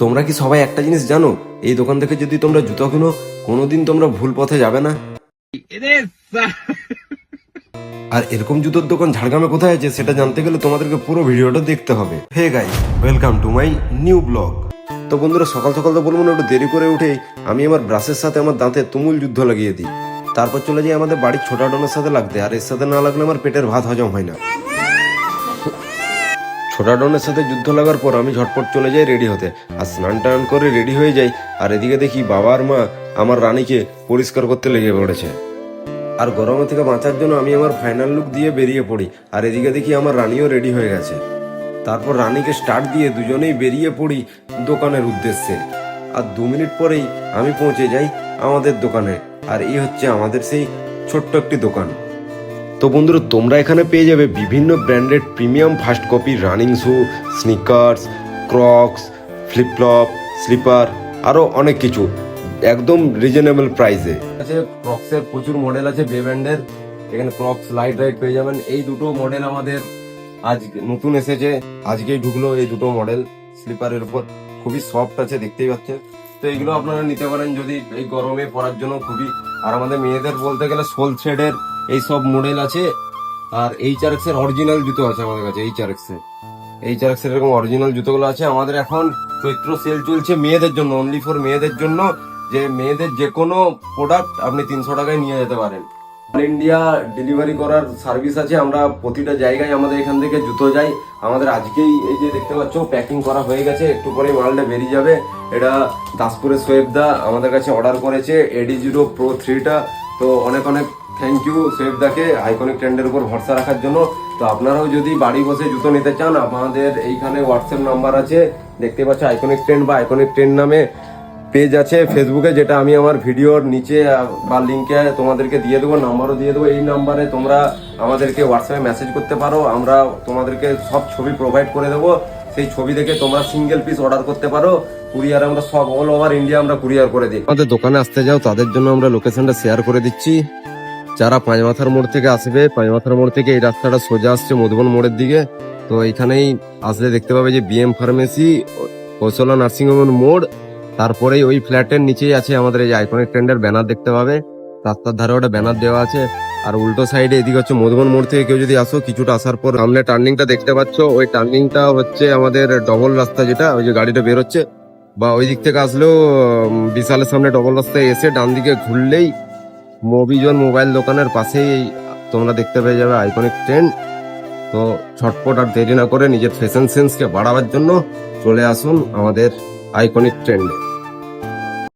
তোমরা কি সবাই একটা জিনিস জানো, এই দোকান থেকে যদি তোমরা জুতো কিনো কোনোদিন তোমরা ভুল পথে যাবে না। আর এরকম জুতোর দোকান ঝাড়গ্রামে কোথায় আছে সেটা জানতে গেলে তোমাদেরকে পুরো ভিডিওটা দেখতে হবে। Hey guys, welcome to my new blog. তো বন্ধুরা, সকাল সকাল তো বলবো না, একটু দেরি করে উঠেই আমি আমার ব্রাশের সাথে আমার দাঁতে তুমুল যুদ্ধ লাগিয়ে দিই। তারপর চলে যাই আমাদের বাড়ির ছোটা ডনের সাথে লাগতে, আর এর সাথে না লাগলে আমার পেটের ভাত হজম হয় না। ছোটা ডনের সাথে যুদ্ধ লাগার পর আমি ঝটপট চলে যাই রেডি হতে, আর স্নান টান করে রেডি হয়ে যাই। আর এদিকে দেখি বাবা আর মা আমার রানীকে পরিষ্কার করতে লেগে পড়েছে। আর গরম থেকে বাঁচার জন্য আমি আমার ফাইনাল লুক দিয়ে বেরিয়ে পড়ি, আর এদিকে দেখি আমার রানীও রেডি হয়ে গেছে। তারপর রানীকে স্টার্ট দিয়ে দুজনেই বেরিয়ে পড়ি দোকানের উদ্দেশ্যে। আর 2 মিনিট পরেই আমি পৌঁছে যাই আমাদের দোকানে। আর এই হচ্ছে আমাদের সেই ছোট্ট একটি দোকান। তো বন্ধুরা, তোমরা এখানে পেয়ে যাবে বিভিন্ন branded premium first copy running shoe, sneakers, Crocs, flip flop, slipper, আরও অনেক কিছু একদম রিজনেবল প্রাইসে আছে। ক্রক্সের প্রচুর মডেল আছে, বে ব্র্যান্ডের। এখানে ক্রক্স লাইট রাইট পেয়ে যাবেন। এই দুটো মডেল আমাদের আজ নতুন এসেছে, আজকেই ঢুকলো এই দুটো মডেল। স্লিপারের উপর খুবই সফট আছে, দেখতেই পাচ্ছেন। তো এগুলো আপনারা নিতে পারেন যদি এই গরমে পরার জন্য খুবই। আর আমাদের মেয়েদের বলতে গেলে সোল থ্রেডের এই সব মডেল আছে। আর HRX এর অরিজিনাল জুতো আছে আমাদের কাছে। HRX এর এরকম অরিজিনাল জুতোগুলো আছে আমাদের। এখন চৈত্র সেল চলছে মেয়েদের জন্য, অনলি ফর মেয়েদের জন্য, যে মেয়েদের যে কোনো প্রোডাক্ট আপনি 300 টাকায় নিয়ে যেতে পারেন। অল ইন্ডিয়া ডেলিভারি করার সার্ভিস আছে। আমরা প্রতিটা জায়গায় আমাদের এখান থেকে জুতো যাই। আমাদের আজকেই এই যে দেখতে পাচ্ছ প্যাকিং করা হয়ে গেছে, একটু পরেই মালটা বেরিয়ে যাবে। এটা দাসপুরের সোয়েবদা আমাদের কাছে অর্ডার করেছে AD0 Pro 3টা। তো অনেক অনেক থ্যাংক ইউ সোয়েবদাকে আইকনিক ট্রেন্ডের উপর ভরসা রাখার জন্য। তো আপনারাও যদি বাড়ি বসে জুতো নিতে চান, আমাদের এইখানে হোয়াটসঅ্যাপ নাম্বার আছে, দেখতে পাচ্ছ আইকনিক ট্রেন্ড বা আইকনিক ট্রেন্ড নামে পেজ আছে ফেসবুকে, যেটা আমি আমার ভিডিওর নিচে বা লিঙ্কে তোমাদেরকে দিয়ে দেবো, নাম্বারও দিয়ে দেবো। এই নাম্বারে তোমরা আমাদেরকে হোয়াটসঅ্যাপে মেসেজ করতে পারো, আমরা তোমাদেরকে সব ছবি প্রোভাইড করে দেবো। সেই ছবি দেখে তোমরা সিঙ্গেল পিস অর্ডার করতে পারো। কুরিয়ার আমরা সব অল ওভার ইন্ডিয়া আমরা কুরিয়ার করে দিই। আমাদের দোকানে আসতে যাও তাদের জন্য আমরা লোকেশনটা শেয়ার করে দিচ্ছি। যারা পাঁচমাথার মোড় থেকে আসবে, পাঁচমাথার মোড় থেকে এই রাস্তাটা সোজা আসছে মধুবন মোড়ের দিকে। তো এইখানেই আসলে দেখতে পাবে যে BM ফার্মেসি, কৌশলা নার্সিংহোমের মোড়। তারপরেই ওই ফ্ল্যাটের নিচেই আছে আমাদের এই আইকনিক ট্রেন্ডের ব্যানার দেখতে পাবে। রাস্তার ধারে ওটা ব্যানার দেওয়া আছে। আর উল্টো সাইডে এদিকে হচ্ছে মধুবন মোড় থেকে কেউ যদি আসো, কিছুটা আসার পর সামনে টার্নিংটা দেখতে পাচ্ছ, ওই টার্নিংটা হচ্ছে আমাদের ডবল রাস্তা, যেটা ওই যে গাড়িটা বেরোচ্ছে। বা ওই দিক থেকে আসলেও বিশালের সামনে ডবল রাস্তায় এসে ডান দিকে ঘুরলেই মোবিজন মোবাইল দোকানের পাশেই তোমরা দেখতে পেয়ে যাবে আইকনিক ট্রেন্ড। তো ছটপট আর দেরি না করে নিজের ফ্যাশন সেন্সকে বাড়াবার জন্য চলে আসুন আমাদের আইকনিক ট্রেন্ডে।